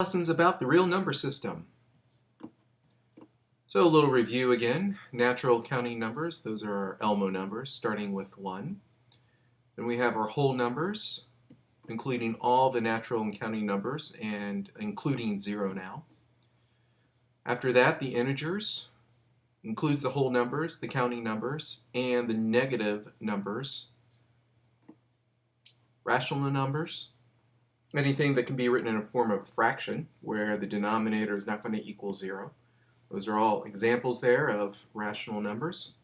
Lessons about the real number system. So a little review again. Natural counting numbers, those are our Elmo numbers, starting with 1. Then we have our whole numbers, including all the natural and counting numbers, and including 0 now. After that, the integers includes the whole numbers, the counting numbers, and the negative numbers. Rational numbers, anything that can be written in a form of fraction, where the denominator is not going to equal 0. Those are all examples there of rational numbers.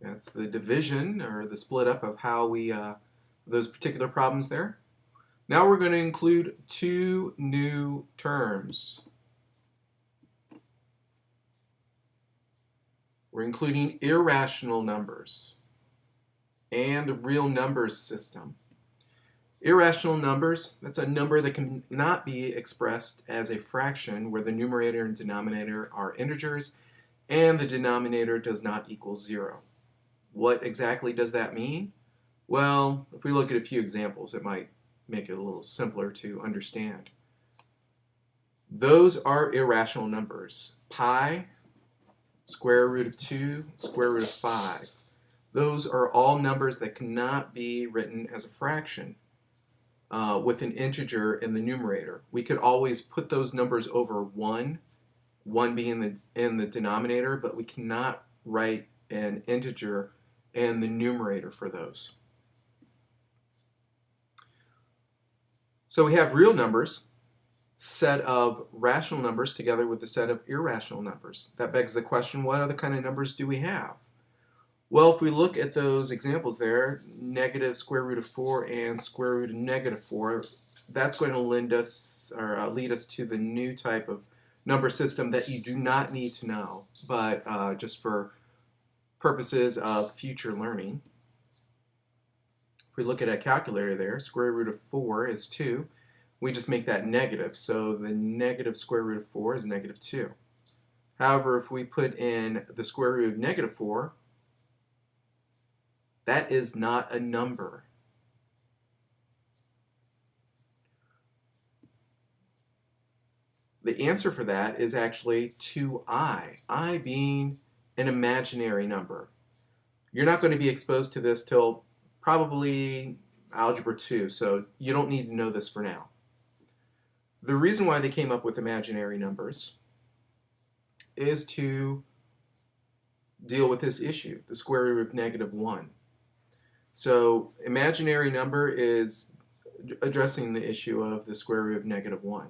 That's the division, or the split up of how we, those particular problems there. Now we're going to include 2 new terms. We're including irrational numbers and the real numbers system. Irrational numbers, that's a number that cannot be expressed as a fraction where the numerator and denominator are integers and the denominator does not equal 0. What exactly does that mean? Well, if we look at a few examples, it might make it a little simpler to understand. Those are irrational numbers. Pi, square root of 2, square root of 5. Those are all numbers that cannot be written as a fraction. With an integer in the numerator. We could always put those numbers over 1 being in the denominator, but we cannot write an integer in the numerator for those. So we have real numbers, set of rational numbers together with the set of irrational numbers. That begs the question, what other kind of numbers do we have? Well, if we look at those examples there, negative square root of 4 and square root of negative 4, that's going to lead us to the new type of number system that you do not need to know, but just for purposes of future learning. If we look at a calculator there, square root of 4 is 2. We just make that negative, so the negative square root of 4 is negative 2. However, if we put in the square root of negative 4, that is not a number. The answer for that is actually 2i, I being an imaginary number. You're not going to be exposed to this till probably Algebra 2, so you don't need to know this for now. The reason why they came up with imaginary numbers is to deal with this issue, the square root of negative 1. So imaginary number is addressing the issue of the square root of negative 1.